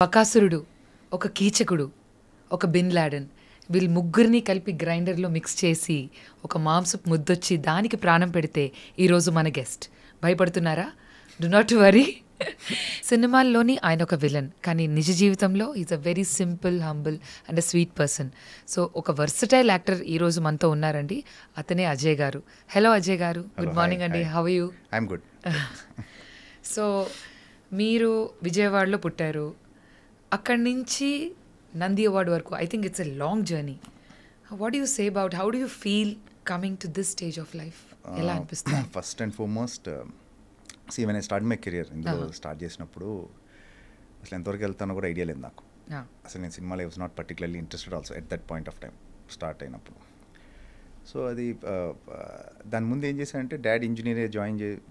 బకాసురుడు, ఒక కీచకుడు, ఒక బిన్ లాడెన్ వీళ్ళు ముగ్గురిని కలిపి గ్రైండర్లో మిక్స్ చేసి ఒక మాంసపు ముద్దొచ్చి దానికి ప్రాణం పెడితే ఈరోజు మన గెస్ట్. భయపడుతున్నారా? Do not worry. సినిమాల్లోని ఆయన ఒక విలన్, కానీ నిజ జీవితంలో is a very simple, humble and a sweet person. So ఒక వర్సటైల్ యాక్టర్ ఈరోజు మనతో ఉన్నారండి. అతనే Ajay garu. Hello Ajay garu, good morning అండి. How are you? I'm good. So మీరు విజయవాడలో పుట్టారు, అక్కడి నుంచి నంది అవార్డు వరకు. I think it's a long journey. What do you say about how do you feel coming to this stage of life? ఎలా అనిపిస్తుంది? First and foremost when I start my career ఇందులో start చేసినప్పుడు అసలు ఎంతవరకు వెళ్తానో కూడా idea లేదు నాకు. అసలు నేను సినిమాలో I was not particularly interested also at that point of time start అయినప్పుడు. సో అది దాని ముందు ఏం చేశానంటే డాడీ ఇంజనీర్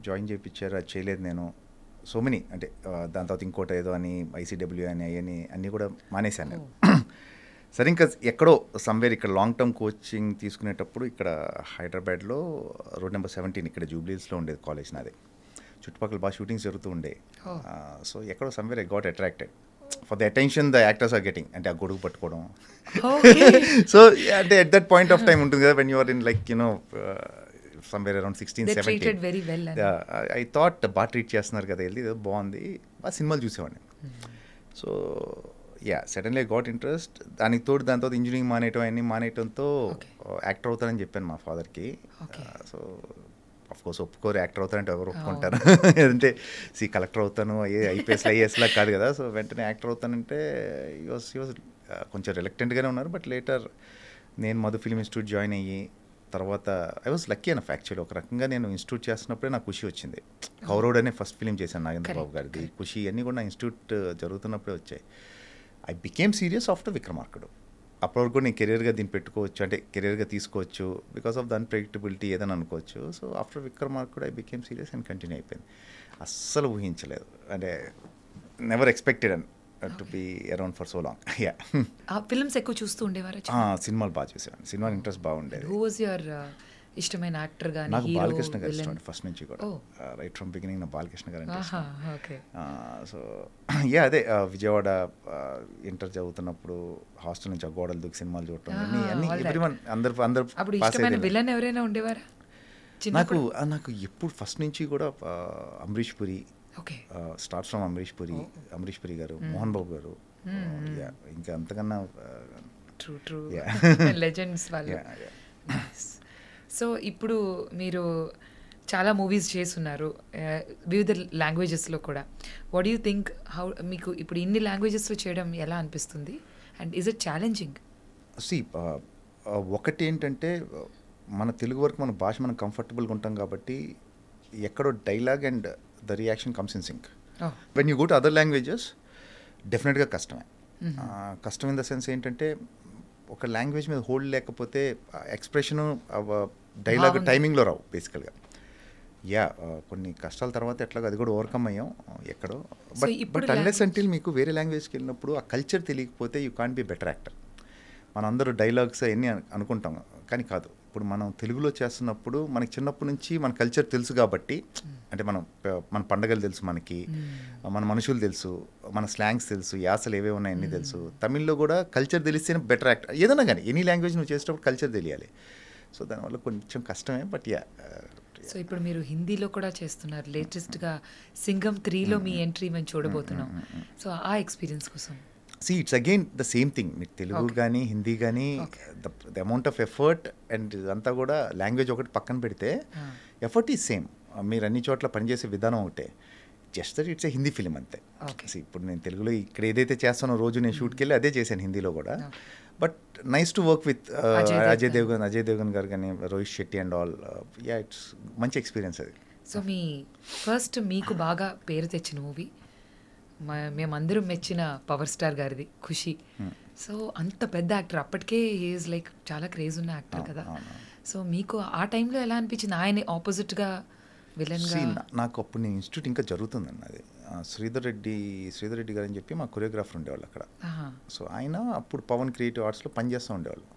జాయిన్ చేయించారు, అది చేయలేదు నేను. సో మెనీ అంటే దాని తర్వాత ఇంకోటి ఏదో అని ఐసీడబ్ల్యూ అని అవన్నీ అన్నీ కూడా మానేశాను నేను. సరే ఇంకా ఎక్కడో సమ్వేర్ ఇక్కడ లాంగ్ టర్మ్ కోచింగ్ తీసుకునేటప్పుడు ఇక్కడ హైదరాబాద్లో రోడ్ నెంబర్ 17 ఇక్కడ జూబ్లీస్లో ఉండేది కాలేజ్ నాది. చుట్టుపక్కల బాగా షూటింగ్స్ జరుగుతూ ఉండే. సో ఎక్కడో somewhere I got attracted for the attention the actors are getting, అంటే ఆ గొడుగు పట్టుకోవడం. సో అంటే at that point of time ఉంటుంది కదా when you are in like you know somewhere around 16, 17. They treated very well. I thought బాగా treat చేస్తున్నారు కదా, వెళ్ళి బాగుంది, బాగా సినిమాలు చూసేవాడిని. So suddenly I got interest. దానికి తోడు దాని తర్వాత ఇంజనీరింగ్ మానేయటంతో యాక్టర్ అవుతానని చెప్పాను మా ఫాదర్కి. సో అఫ్కోర్స్ ఒప్పుకోరు, యాక్టర్ అవుతానంటే ఎవరు ఒప్పుకుంటారు? అంటే కలెక్టర్ అవుతాను, ఐఏఎస్లా కాదు కదా. సో వెంటనే యాక్టర్ అవుతానంటే ఈ వాజ్ కొంచెం రిలక్టెంట్గానే ఉన్నారు. బట్ లేటర్ నేను మధు ఫిల్మ్ ఇన్స్టిట్యూట్ జాయిన్ అయ్యి తర్వాత I was lucky enough actually. ఒక రకంగా నేను ఇన్స్టిట్యూట్ చేస్తున్నప్పుడే నాకు ఖుషి వచ్చింది. కౌరవుడ్ అనే ఫస్ట్ ఫిలిం చేశాను నాగేంద్ర బాబు గారిది. ఖుషి అన్నీ కూడా నా ఇన్స్టిట్యూట్ జరుగుతున్నప్పుడే వచ్చాయి. ఐ బికేమ్ సీరియస్ ఆఫ్టర్ విక్రమార్కుడు. అప్పటి వరకు నేను కెరియర్గా దీన్ని పెట్టుకోవచ్చు, అంటే కెరియర్గా తీసుకోవచ్చు బికాస్ ఆఫ్ ద అన్ప్రెడిక్టబిలిటీ ఏదని అనుకోవచ్చు. So after Vikramarkudu I became serious and continue అయిపోయింది. అస్సలు ఊహించలేదు, అంటే never expected to be around for so long. Films ఎక్కువ చూస్తూ ఉండేవారు? సినిమాలు బాగా చూసేవాడిని, సినిమా ఇంట్రెస్ట్ బాగుండేది. హూ వాజ్ యువర్ ఇష్టమైన యాక్టర్ గాని? నాకు బాలకృష్ణ గారు ఇష్టం ఫస్ట్ నుంచి కూడా. రైట్ ఫ్రమ్ బిగినింగ్ నా బాలకృష్ణ గారు అంటే ఇష్టం. సో అదే విజయవాడ ఇంటర్ చదువుతున్నప్పుడు హాస్టల్ నుంచి ఆ గోడలు దూకి సినిమాలు చూడటం అందరు పాస్ అయ్యారు. విలన్ ఎవరైనా ఉండేవారా? నాకు ఎప్పుడు ఫస్ట్ నుంచి కూడా అమరీష్ పురి, స్టార్ట్ ఫ్రమ్ అమరీష్ పురి గారు, మోహన్ బాబు గారు, ఇంకా అంతకన్నా లెజెండ్స్ వాళ్ళు. సో ఇప్పుడు మీరు చాలా మూవీస్ చేస్తున్నారు వివిధ లాంగ్వేజెస్లో కూడా. వాట్ యూ థింక్ హౌ మీకు ఇప్పుడు ఇన్ని లాంగ్వేజెస్లో చేయడం ఎలా అనిపిస్తుంది? And is it challenging? ఒకటి ఏంటంటే మన తెలుగు వరకు మన భాష మనం కంఫర్టబుల్గా ఉంటాం కాబట్టి ఎక్కడో dialogue and the reaction comes in sync. When you go to other languages డెఫినెట్గా కష్టమే. కష్టం ఇన్ ద సెన్స్ ఏంటంటే ఒక లాంగ్వేజ్ మీద హోల్డ్ లేకపోతే ఎక్స్ప్రెషను డైలాగ్ టైమింగ్లో రావు బేసికల్గా. కొన్ని కష్టాల తర్వాత ఎట్లాగో అది కూడా ఓవర్కమ్ అయ్యాం ఎక్కడో. బట్ అన్లెస్ అంటిల్ మీకు వేరే లాంగ్వేజ్కి వెళ్ళినప్పుడు ఆ కల్చర్ తెలియకపోతే you can't be better actor. మనం అందరూ డైలాగ్స్ అవన్నీ అనుకుంటాం, కానీ కాదు. ఇప్పుడు మనం తెలుగులో చేస్తున్నప్పుడు మనకి చిన్నప్పటి నుంచి మన కల్చర్ తెలుసు కాబట్టి, అంటే మన పండగలు తెలుసు, మనకి మన మనుషులు తెలుసు, మన స్లాంగ్స్ తెలుసు, యాసలు ఏవే ఉన్నాయి అన్నీ తెలుసు. తమిళ్లో కూడా కల్చర్ తెలిస్తేనే బెటర్ యాక్టర్. ఏదైనా కానీ ఎనీ లాంగ్వేజ్ నువ్వు చేసేటప్పుడు కల్చర్ తెలియాలి. సో దానివల్ల కొంచెం కష్టమే. బట్ సో ఇప్పుడు మీరు హిందీలో కూడా చేస్తున్నారు. లేటెస్ట్గా సింగం 3లో మీ ఎంట్రీ మేము చూడబోతున్నాం. సో ఆ ఎక్స్పీరియన్స్ కోసం it's again the same thing. మీకు తెలుగు కానీ హిందీ కానీ the amount of effort and ఇదంతా కూడా లాంగ్వేజ్ ఒకటి పక్కన పెడితే ఎఫర్ట్ ఈజ్ సేమ్. మీరు అన్ని చోట్ల పనిచేసే విధానం ఒకటే. Just that it's a Hindi film అంతే. ఇప్పుడు నేను తెలుగులో ఇక్కడ ఏదైతే చేస్తానో రోజు నేను షూట్కి వెళ్ళి అదే చేశాను హిందీలో కూడా. But nice to work with Ajay Devgan గారు కానీ Rohit Shetty and all. It's మంచి ఎక్స్పీరియన్స్ అది. సో మీ ఫస్ట్ మీకు బాగా పేరు తెచ్చిన మూవీ మేమందరం మెచ్చిన పవర్ స్టార్ గారిది ఖుషి. సో అంత పెద్ద యాక్టర్, అప్పటికే హీఈస్ లైక్ చాలా క్రేజ్ ఉన్న యాక్టర్ కదా. సో మీకు ఆ టైంలో ఎలా అనిపించింది ఆయన ఆపోజిట్గా విలన్గా? నాకు అప్పుడు నేను ఇన్స్టిట్యూట్ ఇంకా జరుగుతుందండి. అది శ్రీధర్ రెడ్డి గారు అని చెప్పి మా కొరియోగ్రాఫర్ ఉండేవాళ్ళు అక్కడ. సో ఆయన అప్పుడు పవన్ క్రియేటివ్ ఆర్ట్స్లో పనిచేస్తూ ఉండేవాళ్ళు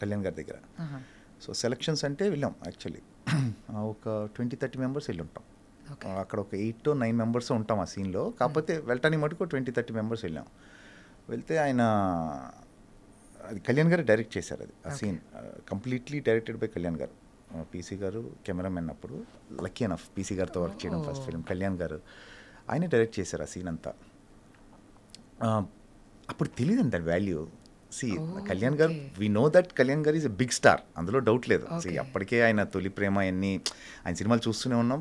కళ్యాణ్ గారి దగ్గర. సో సెలక్షన్స్ అంటే వెళ్ళాం యాక్చువల్లీ ఒక 20-30 మెంబర్స్ వెళ్ళి ఉంటాం. అక్కడ ఒక 8 to 9 మెంబర్స్ ఉంటాం ఆ సీన్లో. కాకపోతే వెళ్ళటానికి మటుకు 20-30 మెంబర్స్ వెళ్ళాం. వెళ్తే ఆయన అది కళ్యాణ్ గారు డైరెక్ట్ చేశారు. అది ఆ scene completely directed by Kalyan గారు. పీసీ గారు కెమెరామెన్ అప్పుడు. లక్కీ ఎనఫ్ పీసీ గారితో వర్క్ చేయడం ఫస్ట్ ఫిల్మ్. కళ్యాణ్ గారు ఆయనే డైరెక్ట్ చేశారు ఆ సీన్ అంతా. అప్పుడు తెలియదండి దాని వాల్యూ. కళ్యాణ్ గారు, వీ నో దట్ కళ్యాణ్ గారు ఈజ్ ఎ బిగ్ స్టార్, అందులో డౌట్ లేదు. అప్పటికే ఆయన తొలి ప్రేమ అన్ని ఆయన సినిమాలు చూస్తూనే ఉన్నాం,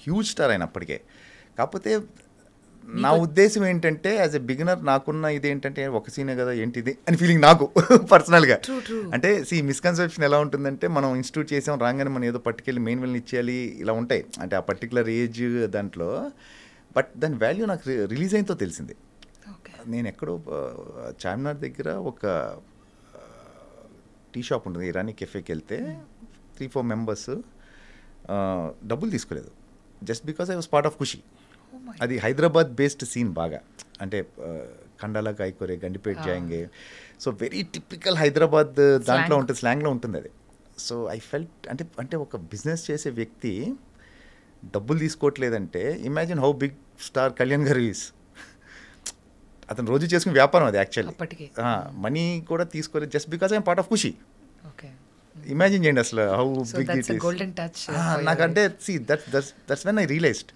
హ్యూజ్ స్టార్ ఆయన అప్పటికే. కాకపోతే నా ఉద్దేశం ఏంటంటే యాజ్ ఎ బిగినర్ నాకున్న ఇదేంటంటే ఒక సీనే కదా ఏంటిది అని ఫీలింగ్ నాకు పర్సనల్గా. అంటే మిస్కన్సెప్షన్ ఎలా ఉంటుందంటే మనం ఇన్స్టిట్యూట్ చేసాం రాగానే మనం ఏదో పట్టుకెళ్ళి మెయిన్ విల్ని ఇచ్చేయాలి ఇలా ఉంటాయి, అంటే ఆ పర్టికులర్ ఏజ్ దాంట్లో. బట్ దాని వాల్యూ నాకు రిలీజ్ అయినతో తెలిసింది. నేను ఎక్కడో చార్మినార్ దగ్గర ఒక టీ షాప్ ఉంటుంది, ఇరానీ కెఫేకి వెళ్తే 3-4 మెంబర్స్ డబ్బులు తీసుకోలేదు, just because I was part of Kushi. అది హైదరాబాద్ బేస్డ్ సీన్ బాగా, అంటే కండాలా కాయకూరే గండిపేట జాయింగే, సో వెరీ టిపికల్ హైదరాబాద్ దాంట్లో ఉంటుంది, స్లాంగ్లో ఉంటుంది అది. సో ఐ ఫెల్ట్ అంటే ఒక బిజినెస్ చేసే వ్యక్తి డబ్బులు తీసుకోవట్లేదంటే imagine how big star Kalyan garu is. అతను రోజు చేసుకునే వ్యాపారం అది యాక్చువల్లీ. మనీ కూడా తీసుకోలేదు just because I'm part of Kushi. Imagine చేయండి అసలు హౌ బిగ్ ఇట్ ఈస్. నాకంటే దట్స్ వెన్ ఐ రియలైజ్డ్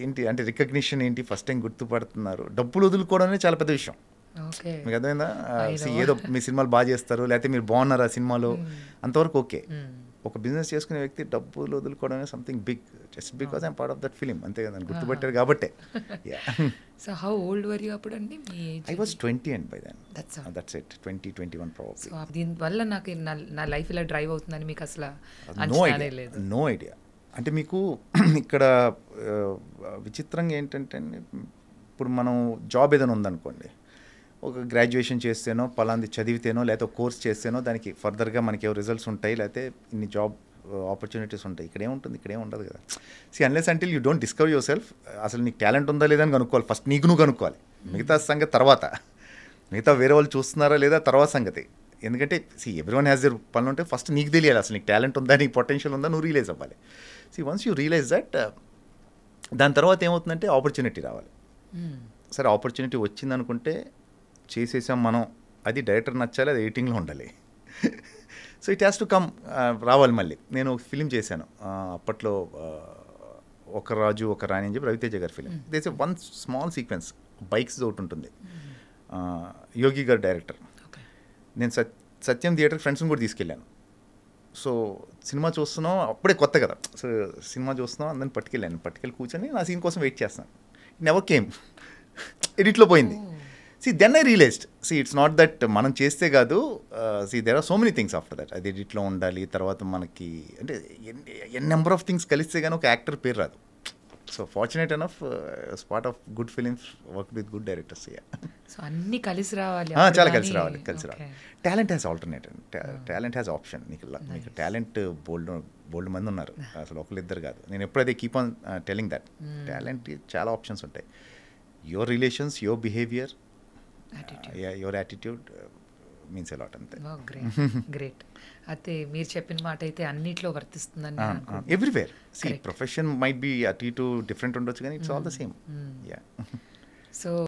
ఏంటి అంటే రికగ్నిషన్ ఏంటి, ఫస్ట్ టైం గుర్తుపడుతున్నారు. డబ్బులు వదులుకోవడం చాలా పెద్ద విషయం. మీకు అర్థమైందా? ఏదో మీ సినిమాలు బాగా చేస్తారు లేకపోతే మీరు బాగున్నారు ఆ సినిమాలో, అంతవరకు ఓకే. ఒక బిజినెస్ చేసుకునే వ్యక్తి డబ్బులు వదులుకోవడం something big, just because I'm part of that film, అంతే కదా, గుర్తుపెట్టారు కాబట్టే. So how old were you అప్పుడు అండి? I was 20 and by then that's it, 20-21 probably. So దీని వల్ల నాకు నా లైఫ్ ఇలా డ్రైవ్ అవుతుందని మీకు అసలు అంచనానే లేదు? No idea. అంటే మీకు ఇక్కడ విచిత్రంగా ఏంటంటే ఇప్పుడు మనం జాబ్ ఏదైనా ఉందనుకోండి, ఒక గ్రాడ్యుయేషన్ చేస్తేనో పలాంది చదివితేనో లేకపోతే ఒక కోర్స్ చేస్తేనో దానికి ఫర్దర్గా మనకి ఏవో రిజల్ట్స్ ఉంటాయి లేకపోతే ఇన్ని జాబ్ ఆపర్చునిటీస్ ఉంటాయి. ఇక్కడే ఉంటుంది, ఇక్కడే ఉండదు కదా. Unless until you don't discover your self, అసలు నీకు టాలెంట్ ఉందా లేదా అని కనుక్కోవాలి ఫస్ట్, నీకు నువ్వు కనుక్కోవాలి. మిగతా సంగతి తర్వాత, మిగతా వేరే వాళ్ళు చూస్తున్నారా లేదా తర్వాత సంగతి. ఎందుకంటే ఎవ్రీవన్ హ్యాస్ దేర్ పనులు ఉంటే ఫస్ట్ నీకు తెలియాలి అసలు నీకు టాలెంట్ ఉందా, నీకు పొటెన్షియల్ ఉందా, నువ్వు రియలైజ్ అవ్వాలి. వన్స్ యూ రియలైజ్ దట్, దాని తర్వాత ఏమవుతుందంటే ఆపర్చునిటీ రావాలి. సరే ఆపర్చునిటీ వచ్చింది అనుకుంటే చేసేసాం మనం, అది డైరెక్టర్ నచ్చాలి, అది ఎడిటింగ్లో ఉండాలి. So it has to come, రావాలి మళ్ళీ. నేను ఒక ఫిలిం చేశాను అప్పట్లో, ఒక రాజు ఒక రాణి అని చెప్పి రవితేజ గారి film. There's a one small sequence, bikes ఒకటి ఉంటుంది, యోగి గారు డైరెక్టర్. నేను సత్యం థియేటర్ ఫ్రెండ్స్ని కూడా తీసుకెళ్ళాను. సో సినిమా చూస్తున్నాం, అప్పుడే కొత్త కదా, సో సినిమా చూస్తున్నాం, అందరిని పట్టుకెళ్ళి కూర్చొని నా సీన్ కోసం వెయిట్ చేస్తాను. ఇట్ నెవర్ కేమ్, ఎడిట్లో పోయింది. Then I realized, it's not that మనం చేస్తే కాదు, there are so many things after that. అది ఎడిట్లో ఉండాలి, తర్వాత మనకి అంటే ఎన్ నెంబర్ ఆఫ్ థింగ్స్ కలిస్తే కానీ ఒక యాక్టర్ పేరు రాదు. So fortunate enough, part of good films, work with good directors. So అన్నీ కలిసి రావాలి, చాలా కలిసి రావాలి. Talent has alternate, talent has option. మీకు టాలెంట్ బోల్డ్ మంది ఉన్నారు, అసలు ఒకళ్ళిద్దరు కాదు. నేను ఎప్పుడైతే keep on telling that, talent చాలా ఆప్షన్స్ ఉంటాయి. Your relations, your behaviour, your attitude means a lot, అంతే. గ్రేట్. అయితే మీరు చెప్పిన మాట అయితే అన్నిట్లో వర్తిస్తుందని ఎవ్రీవేర్. ప్రొఫెషన్ మైట్ బి అటు ఇటు డిఫరెంట్ ఉండొచ్చు కానీ it's all the same. So